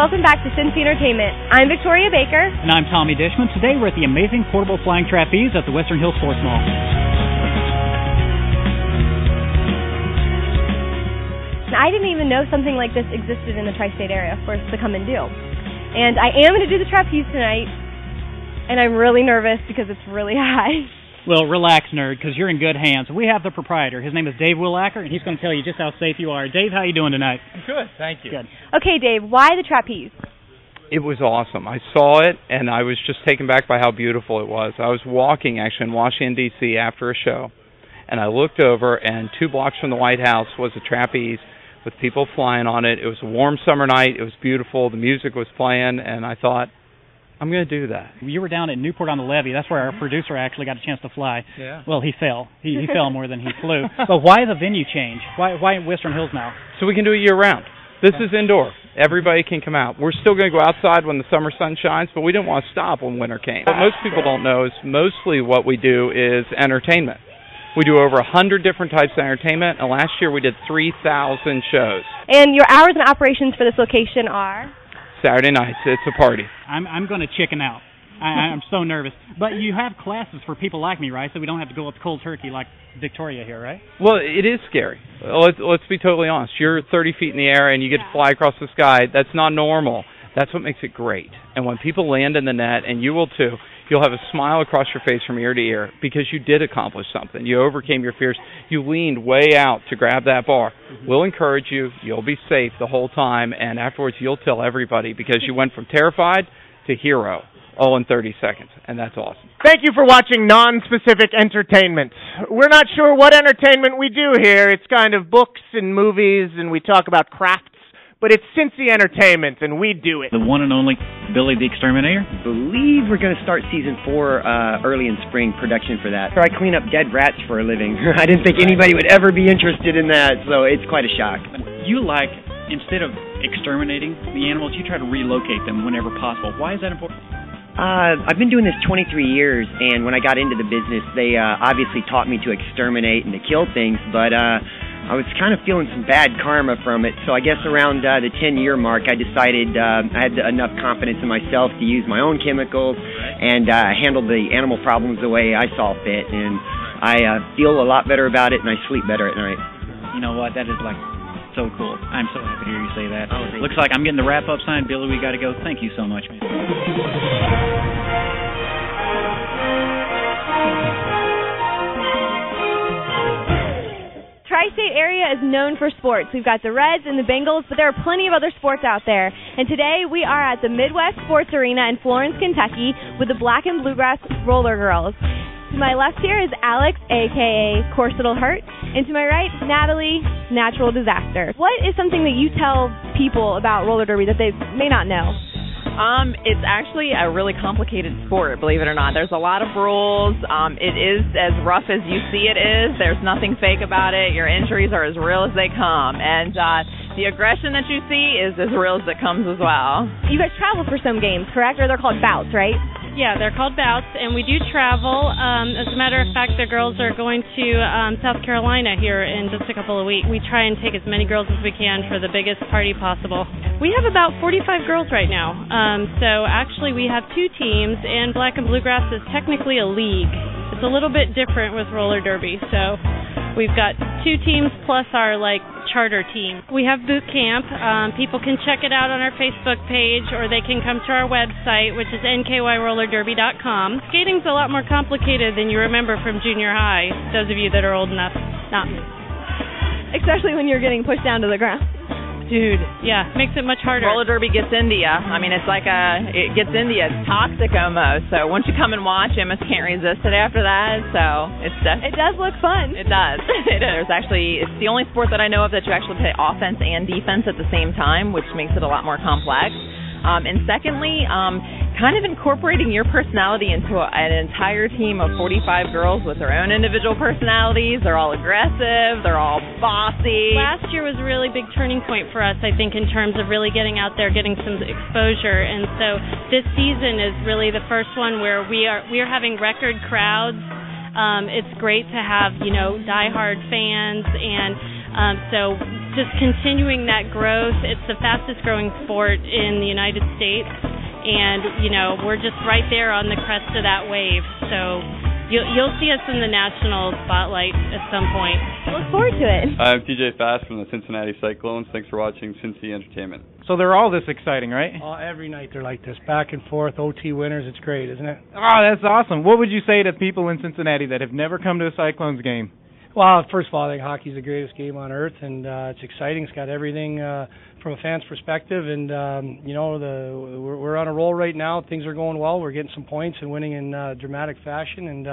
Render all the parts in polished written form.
welcome back to Cincy Entertainment. I'm Victoria Baker. And I'm Tommy Dishman. Today we're at the amazing portable flying trapeze at the Western Hills Sports Mall. I didn't even know something like this existed in the tri-state area for us to come and do. And I am going to do the trapeze tonight, and I'm really nervous because it's really high. Well, relax, nerd, because you're in good hands. We have the proprietor. His name is Dave Willacker, and he's going to tell you just how safe you are. Dave, how are you doing tonight? Good, thank you. Good. Okay, Dave, why the trapeze? It was awesome. I saw it, and I was just taken back by how beautiful it was. I was walking, actually, in Washington, D.C. after a show, and I looked over, and 2 blocks from the White House was a trapeze with people flying on it. It was a warm summer night. It was beautiful. The music was playing, and I thought, I'm going to do that. You were down at Newport on the Levee. That's where our producer actually got a chance to fly. Yeah. Well, he fell. He fell more than he flew. But why the venue change? Why Western Hills now? So we can do it year-round. This is indoor. Everybody can come out. We're still going to go outside when the summer sun shines, but we didn't want to stop when winter came. What most people don't know is mostly what we do is entertainment. We do over 100 different types of entertainment, and last year we did 3,000 shows. And your hours and operations for this location are? Saturday nights, it's a party. I'm going to chicken out. I'm so nervous. But you have classes for people like me, right? So we don't have to go up cold turkey like Victoria here, right? Well, it is scary. Let's be totally honest. You're 30 feet in the air and you get to fly across the sky. That's not normal. That's what makes it great. And when people land in the net, and you will too, you'll have a smile across your face from ear to ear because you did accomplish something. You overcame your fears. You leaned way out to grab that bar. Mm-hmm. We'll encourage you. You'll be safe the whole time, and afterwards you'll tell everybody because you went from terrified to hero all in 30 seconds, and that's awesome. Thank you for watching Non-Specific Entertainment. We're not sure what entertainment we do here. It's kind of books and movies, and we talk about crafts. But it's Cincy Entertainment, and we do it. The one and only Billy the Exterminator. I believe we're going to start season 4 early in spring production for that. I clean up dead rats for a living. I didn't think anybody would ever be interested in that, so it's quite a shock. You like, instead of exterminating the animals, you try to relocate them whenever possible. Why is that important? I've been doing this 23 years, and when I got into the business, they obviously taught me to exterminate and to kill things, but I was kind of feeling some bad karma from it, so I guess around the 10-year mark, I decided I had enough confidence in myself to use my own chemicals and handle the animal problems the way I saw fit, and I feel a lot better about it, and I sleep better at night. You know what? That is like so cool. I'm so happy to hear you say that. Oh, looks like I'm getting the wrap-up sign. Billy, we got to go. Thank you so much, man. Tri-State area is known for sports. We've got the Reds and the Bengals, but there are plenty of other sports out there. And today we are at the Midwest Sports Arena in Florence, Kentucky with the Black and Bluegrass Roller Girls. To my left here is Alex, a.k.a. Corsetal Hurt, and to my right, Natalie, Natural Disaster. What is something that you tell people about roller derby that they may not know? It's actually a really complicated sport, believe it or not. There's a lot of rules. It is as rough as you see it is. There's nothing fake about it. Your injuries are as real as they come. And the aggression that you see is as real as it comes as well. You guys travel for some games, correct? Or they're called bouts, right? Yeah, they're called bouts, and we do travel. As a matter of fact, the girls are going to South Carolina here in just a couple of weeks. We try and take as many girls as we can for the biggest party possible. We have about 45 girls right now. So actually we have 2 teams, and Black and Bluegrass is technically a league. It's a little bit different with roller derby. So we've got 2 teams plus our charter team. We have boot camp. People can check it out on our Facebook page, or they can come to our website, which is nkyRollerDerby.com. Skating's a lot more complicated than you remember from junior high, those of you that are old enough. Not me. Especially when you're getting pushed down to the ground. Dude, yeah, makes it much harder. Roller derby gets into you. I mean, it's like it gets into you. It's toxic almost. So once you come and watch, you almost can't resist it after that. So it does look fun. It does. It is. Actually, it's the only sport that I know of that you actually play offense and defense at the same time, which makes it a lot more complex. And secondly, kind of incorporating your personality into an entire team of 45 girls with their own individual personalities. They're all aggressive. They're all bossy. Last year was a really big turning point for us, I think, in terms of really getting out there, getting some exposure. And so this season is really the first one where we are having record crowds. It's great to have, diehard fans, and so just continuing that growth. It's the fastest growing sport in the United States, and we're just right there on the crest of that wave. So you'll see us in the national spotlight at some point. Look forward to it. I'm TJ Fast from the Cincinnati Cyclones. Thanks for watching Cincy Entertainment. So they're all this exciting, right? Every night they're like this, back and forth, OT winners. It's great, isn't it? Oh, that's awesome. What would you say to people in Cincinnati that have never come to a Cyclones game? Well, first of all, I think hockey's the greatest game on earth, and it's exciting. It's got everything from a fan's perspective, and we're on a roll right now. Things are going well. We're getting some points and winning in dramatic fashion, and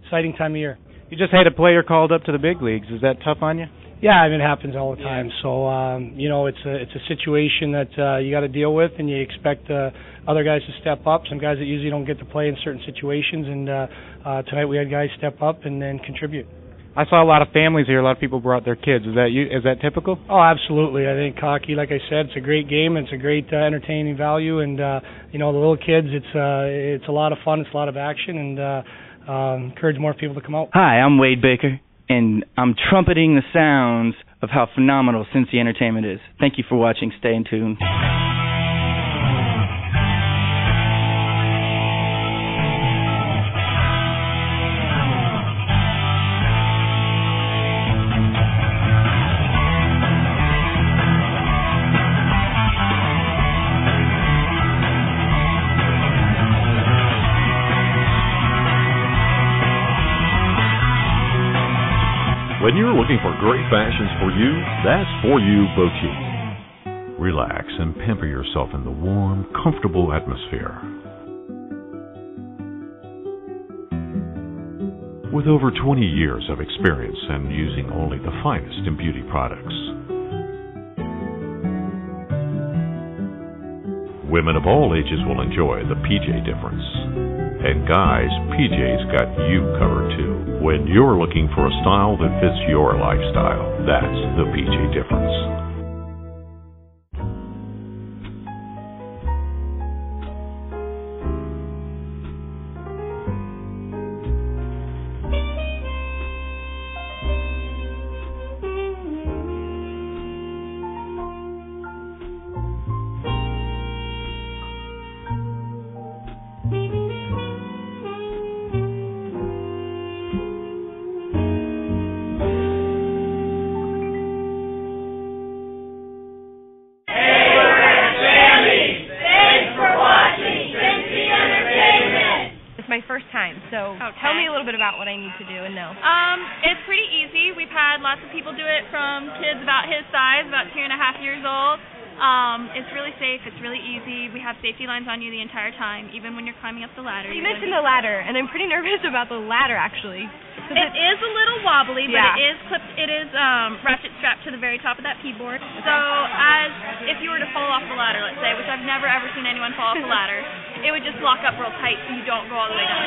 exciting time of year. You just had a player called up to the big leagues. Is that tough on you? Yeah, I mean, it happens all the time. So, it's a situation that you got to deal with, and you expect other guys to step up. Some guys that usually don't get to play in certain situations, and tonight we had guys step up and then contribute. I saw a lot of families here. A lot of people brought their kids. Is that typical? Oh, absolutely. I think hockey, like I said, it's a great game. It's a great entertaining value, and the little kids, it's a lot of fun. It's a lot of action, and encourage more people to come out. Hi, I'm Wade Baker, and I'm trumpeting the sounds of how phenomenal Cincy Entertainment is. Thank you for watching. Stay in tune. When you're looking for great fashions for you, that's For You Boutique. Relax and pamper yourself in the warm, comfortable atmosphere. With over 20 years of experience and using only the finest in beauty products. Women of all ages will enjoy the PJ difference. And guys, PJ's got you covered too. When you're looking for a style that fits your lifestyle, that's the PJ difference. First time, so tell me a little bit about what I need to do and know. It's pretty easy. We've had lots of people do it, from kids about his size, about 2.5 years old. It's really safe. It's really easy. We have safety lines on you the entire time, even when you're climbing up the ladder. You mentioned the ladder, and I'm pretty nervous about the ladder, actually. It is a little wobbly, but it is clipped. It is ratchet strapped to the very top of that keyboard. So, as if you were to fall off the ladder, let's say, which I've never ever seen anyone fall off the ladder, it would just lock up real tight so you don't go all the way down.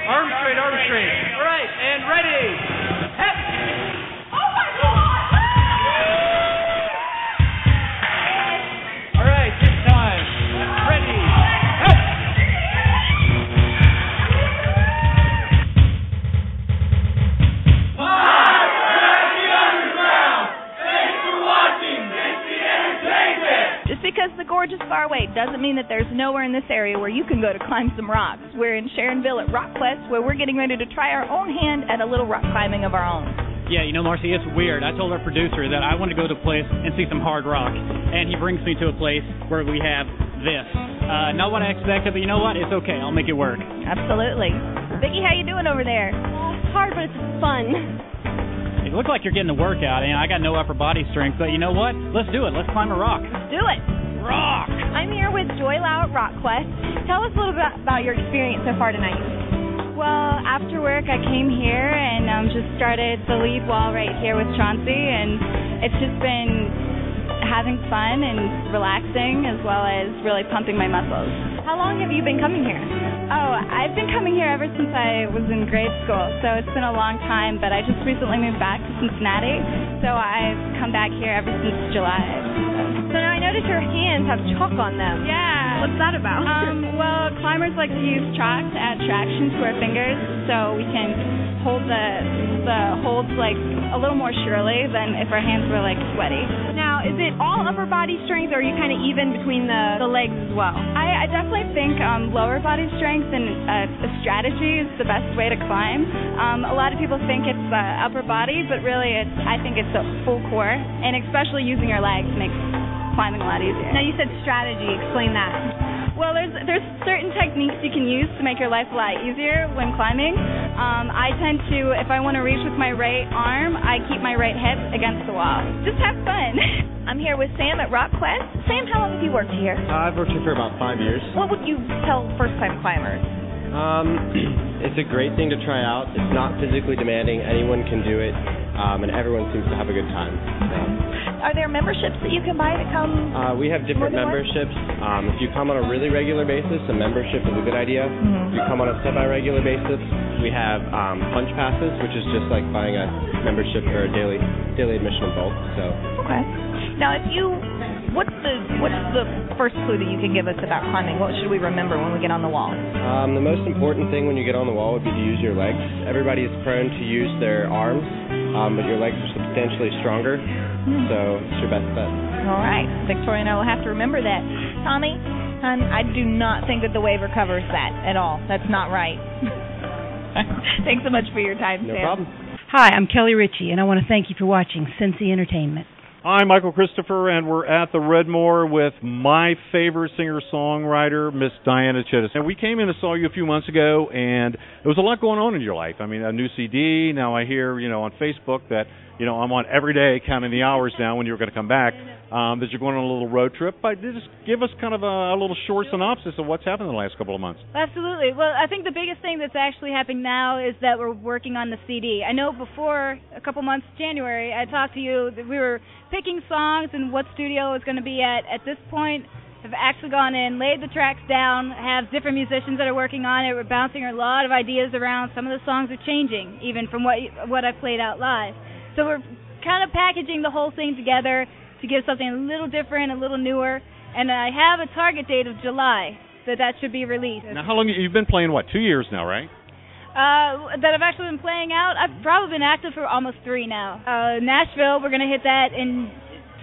Arms straight, arms straight. All right, and ready. Hep. Oh my God! All right, this time. Ready. Hep. Hi, Cincy Underground. Thanks for watching Cincy Entertainment. Just because the gorge is far away doesn't mean that there's nowhere in this area where you can go to climb some rocks. We're in Sharonville at Rock Quest, where we're getting ready to try our own hand at a little rock climbing of our own. Yeah, Marcy, it's weird. I told our producer that I want to go to a place and see some hard rock, and he brings me to a place where we have this. Not what I expected, but you know what? It's okay. I'll make it work. Absolutely. Vicki, how you doing over there? It's hard, but it's fun. You look like you're getting a workout, and I got no upper body strength, but you know what? Let's do it. Let's climb a rock. Do it. Rock! I'm here with Joy Lau at Rock Quest. Tell us a little bit about your experience so far tonight. Well, after work I came here and just started the lead wall right here with Chauncey, and it's just been having fun and relaxing as well as really pumping my muscles. How long have you been coming here? Oh, I've been coming here ever since I was in grade school, so it's been a long time, but I just recently moved back to Cincinnati, so I've come back here ever since July. So now I notice your hands have chalk on them. Yeah. What's that about? Well, climbers like to use chalk to add traction to our fingers, so we can hold the holds like a little more surely than if our hands were like sweaty. Now, is it all upper body strength, or are you kind of even between the legs as well? I definitely think lower body strength and a strategy is the best way to climb. A lot of people think it's upper body, but really I think it's a full core, and especially using your legs makes climbing a lot easier. Now, you said strategy. Explain that. Well, there's certain techniques you can use to make your life a lot easier when climbing. I tend to, if I want to reach with my right arm, I keep my right hip against the wall. Just have fun. I'm here with Sam at RockQuest. Sam, how long have you worked here? I've worked here for about 5 years. What would you tell first-time climbers? It's a great thing to try out. It's not physically demanding. Anyone can do it, and everyone seems to have a good time. Are there memberships that you can buy to come? We have different memberships. If you come on a really regular basis, a membership is a good idea. If you come on a semi-regular basis, we have punch passes, which is just like buying a membership or a daily admission in bulk. So. Okay. Now, what's the first clue that you can give us about climbing? What should we remember when we get on the wall? The most important thing when you get on the wall would be to use your legs. Everybody is prone to use their arms, but your legs are substantially stronger, so it's your best bet. All right. Victoria and I will have to remember that. Tommy, I do not think that the waiver covers that at all. That's not right. Thanks so much for your time, Sam. No problem. Hi, I'm Kelly Ritchie, and I want to thank you for watching Cincy Entertainment. I'm Michael Christopher, and we're at the Redmore with my favorite singer-songwriter, Miss Diana Chittis. And we came in and saw you a few months ago, and there was a lot going on in your life. I mean, a new CD. Now I hear, on Facebook that, I'm on every day counting the hours down when you were going to come back, that you're going on a little road trip. But just give us kind of a little short synopsis of what's happened in the last couple of months. Absolutely. Well, I think the biggest thing that's actually happening now is that we're working on the CD. I know before, a couple months, January, I talked to you that we were picking songs and what studio is going to be at. At this point, have actually gone in, laid the tracks down, have different musicians that are working on it. We're bouncing a lot of ideas around. Some of the songs are changing, even from what I played out live. So we're kind of packaging the whole thing together to give something a little different, a little newer. And I have a target date of July that should be released. Now, how long you've been playing? 2 years now, right? That I've actually been playing out. I've probably been active for almost 3 now. Nashville, we're going to hit that in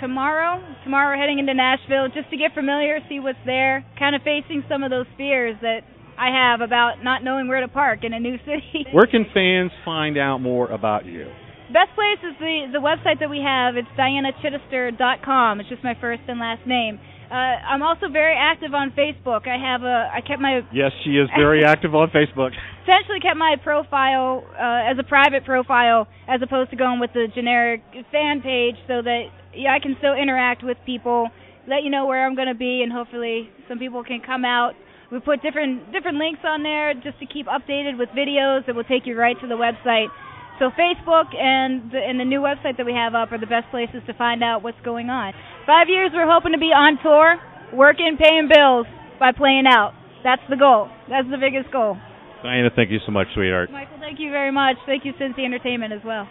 tomorrow. Tomorrow we're heading into Nashville just to get familiar, see what's there, kind of facing some of those fears that I have about not knowing where to park in a new city. Where can fans find out more about you? Best place is the website that we have. It's DianaChittister.com. It's just my first and last name. I'm also very active on Facebook. I kept my... Yes, she is very active on Facebook. Essentially kept my profile as a private profile as opposed to going with the generic fan page so that I can still interact with people, let you know where I'm going to be, and hopefully some people can come out. We put different links on there just to keep updated with videos that will take you right to the website. So Facebook and the new website that we have up are the best places to find out what's going on. 5 years, we're hoping to be on tour, working, paying bills by playing out. That's the goal. That's the biggest goal. Diana, thank you so much, sweetheart. Michael, thank you very much. Thank you, Cincy Entertainment, as well.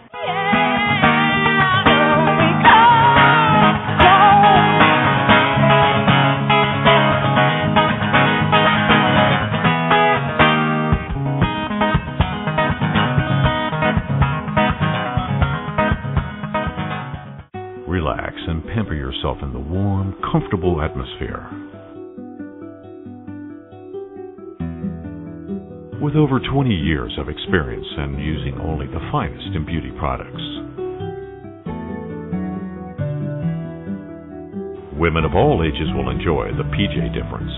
Relax and pamper yourself in the warm, comfortable atmosphere. With over 20 years of experience and using only the finest in beauty products, women of all ages will enjoy the PJ difference.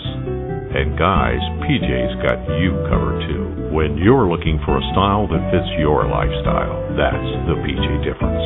And guys, PJ's got you covered too. When you're looking for a style that fits your lifestyle, that's the PJ difference.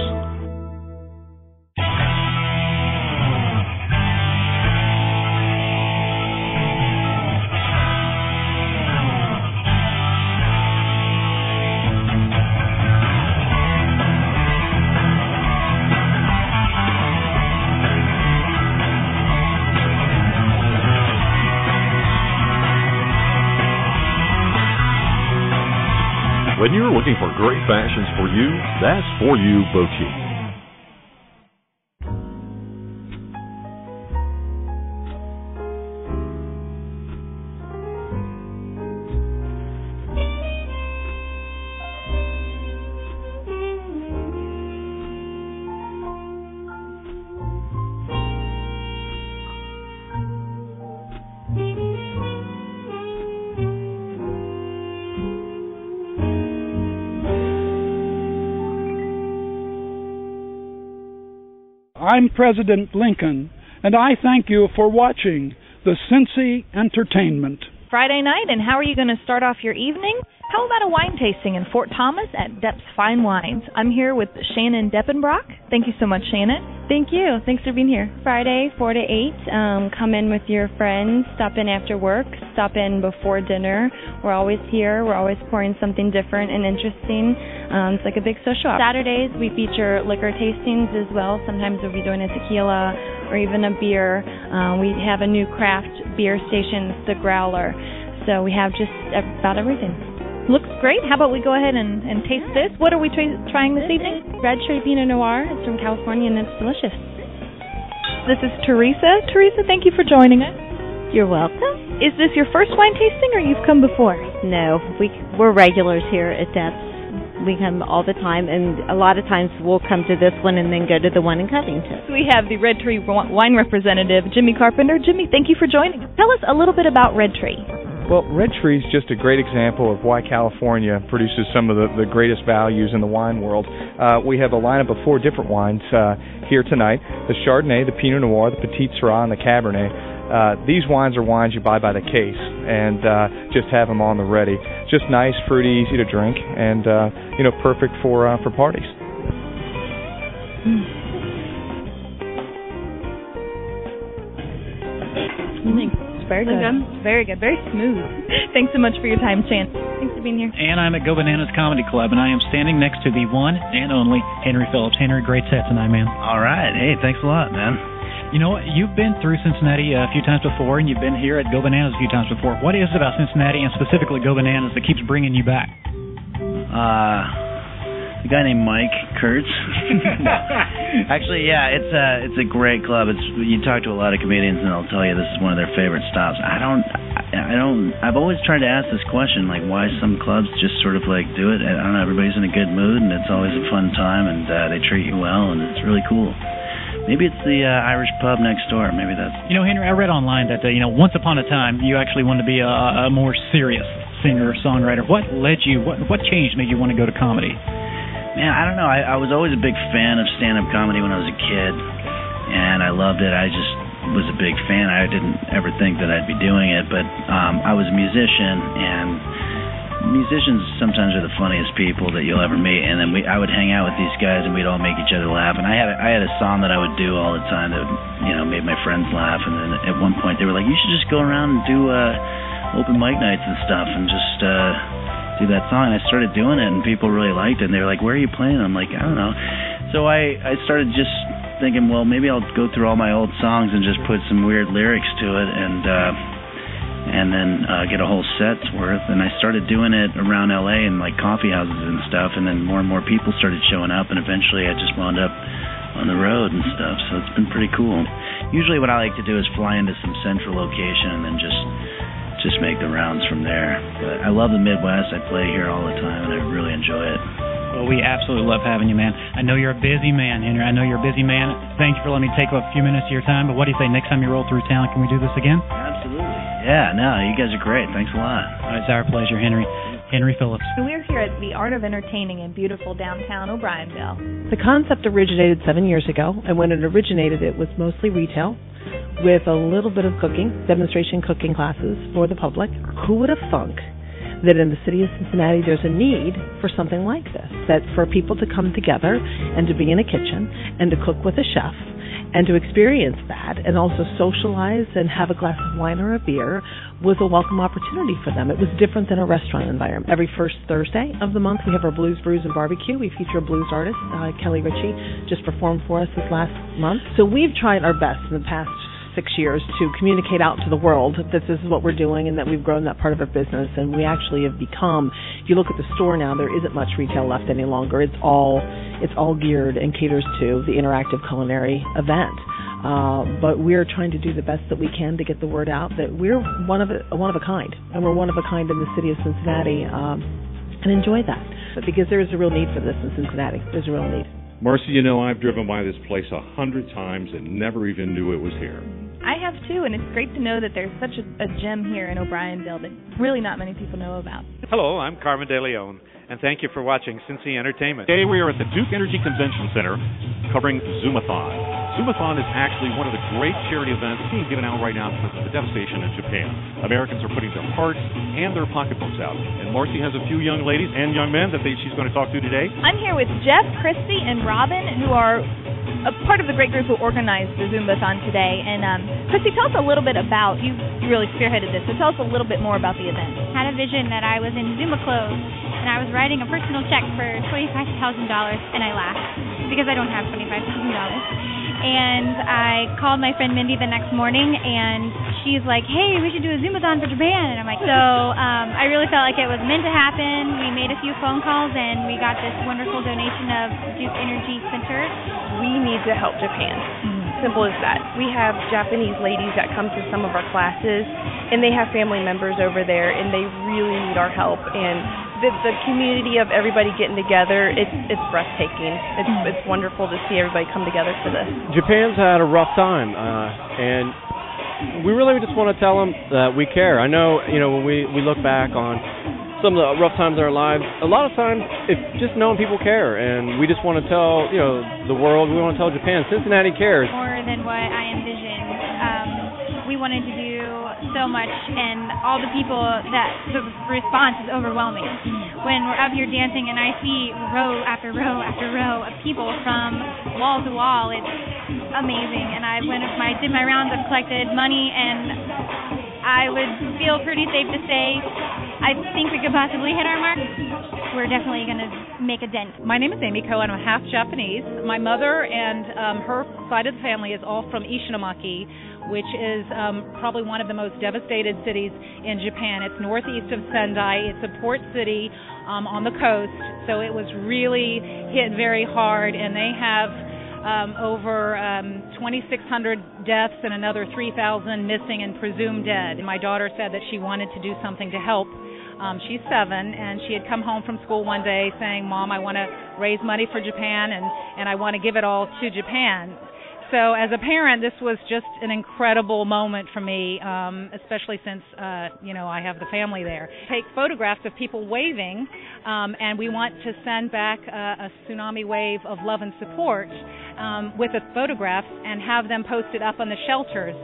When you're looking for great fashions for you, that's For You Boutique. I'm President Lincoln, and I thank you for watching the Cincy Entertainment. Friday night, and how are you going to start off your evening? How about a wine tasting in Fort Thomas at Depp's Fine Wines? I'm here with Shannon Deppenbrock. Thank you so much, Shannon. Thank you. Thanks for being here. Friday, 4 to 8. Come in with your friends. Stop in after work. Stop in before dinner. We're always here. We're always pouring something different and interesting. It's like a big social. Saturdays, we feature liquor tastings as well. Sometimes we'll be doing a tequila or even a beer. We have a new craft beer station, the Growler. So we have just about everything. Looks great. How about we go ahead and taste this? What are we trying this evening? Red Cherry Pinot Noir. It's from California, and it's delicious. This is Teresa. Teresa, thank you for joining us. You're welcome. Is this your first wine tasting, or you've come before? No, we're regulars here at Depp's. We come all the time, and a lot of times we'll come to this one and then go to the one in Covington. We have the Red Tree wine representative, Jimmy Carpenter. Jimmy, thank you for joining us. Tell us a little bit about Red Tree. Well, Red Tree is just a great example of why California produces some of the greatest values in the wine world. We have a lineup of 4 different wines here tonight: the Chardonnay, the Pinot Noir, the Petit Syrah, and the Cabernet. These wines are wines you buy by the case and just have them on the ready. Just nice, fruity, easy to drink, and perfect for parties. Very good. Very good. Very smooth. Thanks so much for your time, Shan. Thanks for being here. And I'm at Go Bananas Comedy Club, and I am standing next to the one and only Henry Phillips. Henry, great set tonight, man. All right. Hey, thanks a lot, man. You know what? You've been through Cincinnati a few times before, and you've been here at Go Bananas a few times before. What is it about Cincinnati, and specifically Go Bananas, that keeps bringing you back? A guy named Mike Kurtz. Actually, yeah, it's a great club. You talk to a lot of comedians, and they'll tell you this is one of their favorite stops. I've always tried to ask this question, like, why some clubs just sort of like do it. I don't know. Everybody's in a good mood, and it's always a fun time, and they treat you well, and it's really cool. Maybe it's the Irish pub next door. Maybe that's... Henry, I read online that, once upon a time, you actually wanted to be a more serious singer-songwriter. What led you, what changed made you want to go to comedy? Man, I don't know. I was always a big fan of stand-up comedy when I was a kid, and I loved it. I just was a big fan. I didn't ever think that I'd be doing it, but I was a musician, and musicians sometimes are the funniest people that you'll ever meet. And then I would hang out with these guys, and we'd all make each other laugh. And I had a song that I would do all the time that made my friends laugh. And then at one point they were like, "You should just go around and do open mic nights and stuff, and just do that song." And I started doing it, and people really liked it. And they were like, "Where are you playing?" I'm like, "I don't know." So I started just thinking, well, maybe I'll go through all my old songs and just put some weird lyrics to it, and then get a whole set's worth. And I started doing it around LA and like coffee houses and stuff, and then more and more people started showing up, and eventually I just wound up on the road and stuff. So it's been pretty cool. Usually what I like to do is fly into some central location and then just make the rounds from there. But I love the Midwest. I play here all the time, and I really enjoy it. Well, we absolutely love having you, man. I know you're a busy man, Henry. I know you're a busy man. Thank you for letting me take a few minutes of your time. But what do you say, next time you roll through town, can we do this again? Absolutely. Yeah, no, you guys are great. Thanks a lot. It's our pleasure, Henry. Henry Phillips. We're here at the Art of Entertaining in beautiful downtown O'Brienville. The concept originated 7 years ago, and when it originated, it was mostly retail, with a little bit of cooking, demonstration cooking classes for the public. Who would have thunk that in the city of Cincinnati there's a need for something like this, that for people to come together and to be in a kitchen and to cook with a chef and to experience that and also socialize and have a glass of wine or a beer was a welcome opportunity for them. It was different than a restaurant environment. Every first Thursday of the month we have our Blues, Brews, and Barbecue. We feature a blues artist, Kelly Ritchie, just performed for us this last month. So we've tried our best in the past 6 years to communicate out to the world that this is what we're doing and that we've grown that part of our business, and we actually have become, if you look at the store now, there isn't much retail left any longer. It's all geared and caters to the interactive culinary event. But we're trying to do the best that we can to get the word out that we're one of a kind, and we're one of a kind in the city of Cincinnati, and enjoy that. But because there is a real need for this in Cincinnati. There's a real need. Marcy, I've driven by this place 100 times and never even knew it was here. I have too, and it's great to know that there's such a gem here in O'Brienville that really not many people know about. Hello, I'm Carmen De Leon, and thank you for watching Cincy Entertainment. Today we are at the Duke Energy Convention Center covering Zoomathon. Zumathon is actually one of the great charity events being given out right now because of the devastation in Japan. Americans are putting their hearts and their pocketbooks out. And Marcy has a few young ladies and young men that she's going to talk to today. I'm here with Jeff, Christy, and Robin, who are a part of the great group who organized the Zumbathon today. And Christy, tell us a little bit about, you really spearheaded this, so tell us a little bit more about the event. I had a vision that I was in Zumba clothes, and I was writing a personal check for $25,000, and I laughed because I don't have $25,000. And I called my friend Mindy the next morning, and she's like, hey, we should do a Zumbathon for Japan. And I'm like, so I really felt like it was meant to happen. We made a few phone calls, and we got this wonderful donation of Duke Energy Center. We need to help Japan. Simple as that. We have Japanese ladies that come to some of our classes, and they have family members over there, and they really need our help. And the community of everybody getting together, it's breathtaking. It's wonderful to see everybody come together for this. Japan's had a rough time, and we really just want to tell them that we care. I know, when we look back on some of the rough times in our lives, a lot of times it's just knowing people care, and we just want to tell, the world, we want to tell Japan, Cincinnati cares. More than what I envisioned. We wanted to do so much, and all the people the response is overwhelming. When we're up here dancing and I see row after row after row of people from wall to wall, it's amazing. And I did my rounds, I've collected money, and I would feel pretty safe to say I think we could possibly hit our mark. We're definitely going to make a dent. My name is Amy Ko, and I'm half Japanese. My mother and her side of the family is all from Ishinomaki, which is probably one of the most devastated cities in Japan. It's northeast of Sendai. It's a port city on the coast, so it was really hit very hard, and they have over 2,600 deaths and another 3,000 missing and presumed dead. My daughter said that she wanted to do something to help. She's 7, and she had come home from school one day saying, Mom, I want to raise money for Japan, and I want to give it all to Japan. So as a parent, this was just an incredible moment for me, especially since, I have the family there. Take photographs of people waving, and we want to send back a tsunami wave of love and support with the photographs and have them posted up on the shelters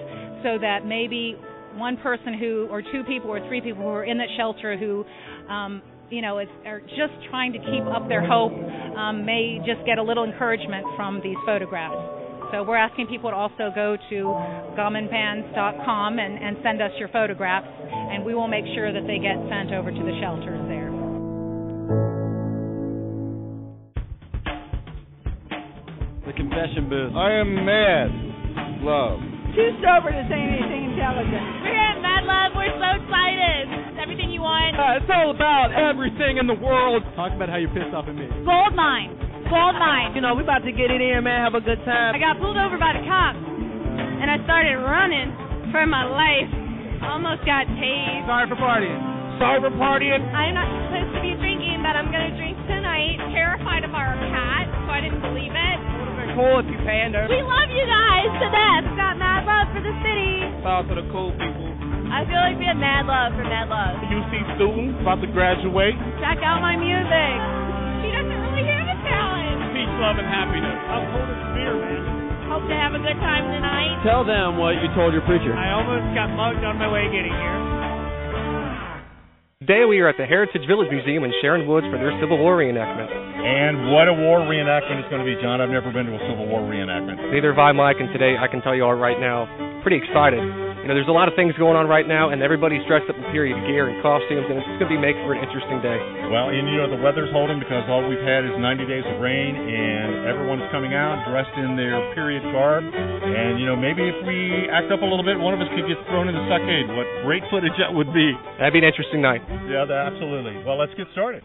so that maybe one person or 2 people or 3 people who are in that shelter who are just trying to keep up their hope may just get a little encouragement from these photographs. So we're asking people to also go to gamenpans.com and send us your photographs, and we will make sure that they get sent over to the shelters there. The confession booth. I am mad. Love. Too sober to say anything intelligent. We're at Mad Love. We're so excited. It's everything you want. It's all about everything in the world. Talk about how you're pissed off at me. Gold mine. Gold mine. We about to get in here, man, have a good time. I got pulled over by the cops, and I started running for my life. Almost got tased. Sorry for partying. Sorry for partying. I'm not supposed to be drinking, but I'm going to drink tonight. Terrified of our cat, so I didn't believe it. Cool if you pander. We love you guys to death. We've got mad love for the city. Shout out to the cool people. I feel like we have mad love for mad love. UC student, about to graduate. Check out my music. She doesn't really have a talent. Peace, love, and happiness. I'm holding beer, man. Hope to have a good time tonight. Tell them what you told your preacher. I almost got mugged on my way getting here. Today we are at the Heritage Village Museum in Sharon Woods for their Civil War reenactment. And what a war reenactment it's going to be, John. I've never been to a Civil War reenactment. Neither have I, Mike, and today I can tell you all right now, pretty excited. There's a lot of things going on right now, and everybody's dressed up in period gear and costumes, and it's going to be making for an interesting day. Well, and the weather's holding because all we've had is 90 days of rain, and everyone's coming out dressed in their period garb. And, maybe if we act up a little bit, one of us could get thrown in the stockade. What great footage that would be. That'd be an interesting night. Yeah, absolutely. Well, let's get started.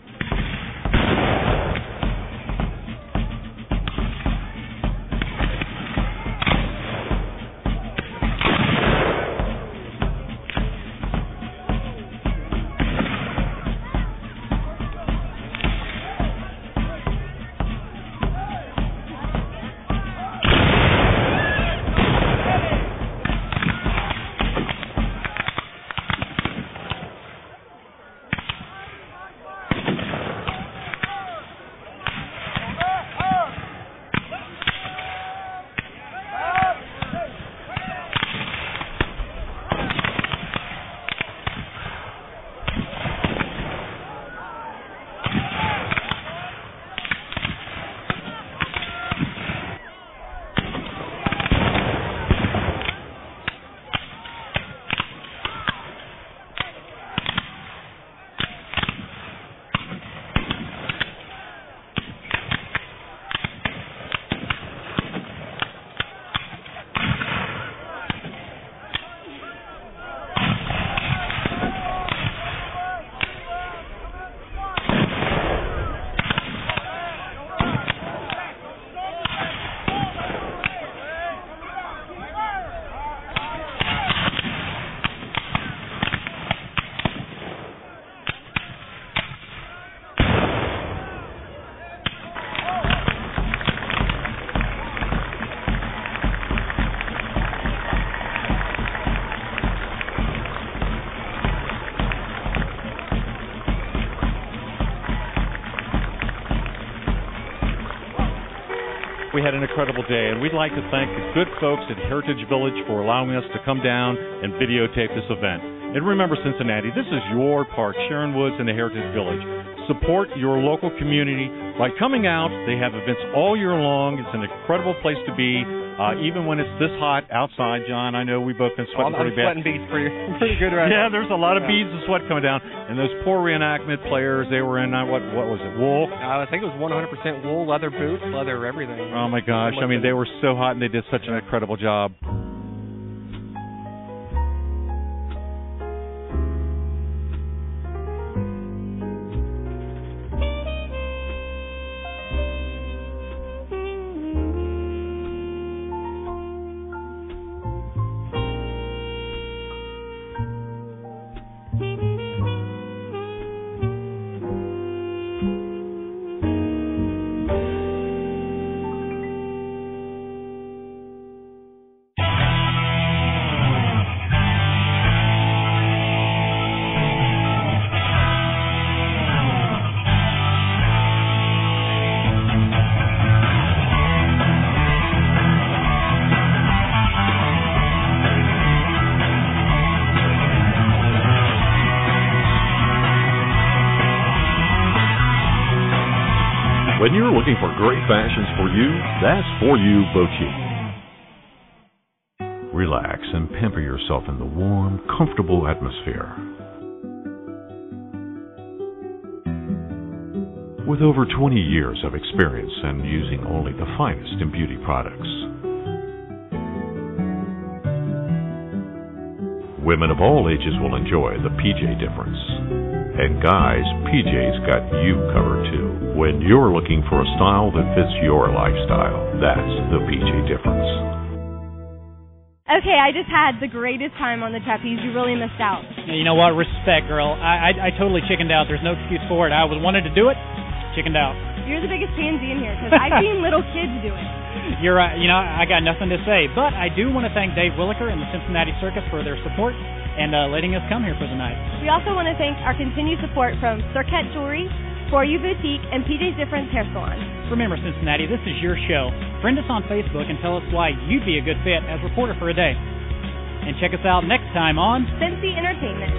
we had an incredible day, and we'd like to thank the good folks at Heritage Village for allowing us to come down and videotape this event. And remember, Cincinnati, this is your park, Sharon Woods and the Heritage Village. Support your local community by coming out. They have events all year long. It's an incredible place to be, even when it's this hot outside. John, I know we've both been sweating pretty bad. I'm sweating beads pretty good right Yeah, now. there's a lot of beads of sweat coming down. And those poor reenactment players, they were in, what was it, wool? I think it was 100% wool, leather boots, leather everything. Oh, my gosh. I mean, they were so hot, and they did such an incredible job. When you're looking for great fashions for you, that's For You Boutique. Relax and pamper yourself in the warm, comfortable atmosphere. With over 20 years of experience and using only the finest in beauty products. Women of all ages will enjoy the PJ difference. And guys, PJ's got you covered too. When you're looking for a style that fits your lifestyle, that's the PJ difference. Okay, I just had the greatest time on the trapeze. You really missed out. You know what? Respect, girl. I totally chickened out. There's no excuse for it. I wanted to do it, chickened out. You're the biggest pansy in here because I've seen little kids do it. You're right. You know, I got nothing to say, but I do want to thank Dave Williker and the Cincinnati Circus for their support and letting us come here for the night. We also want to thank our continued support from Circuit Jewelry, For You Boutique, and PJ's Difference Hair Salon. Remember, Cincinnati, this is your show. Friend us on Facebook and tell us why you'd be a good fit as reporter for a day. And check us out next time on Cincy Entertainment.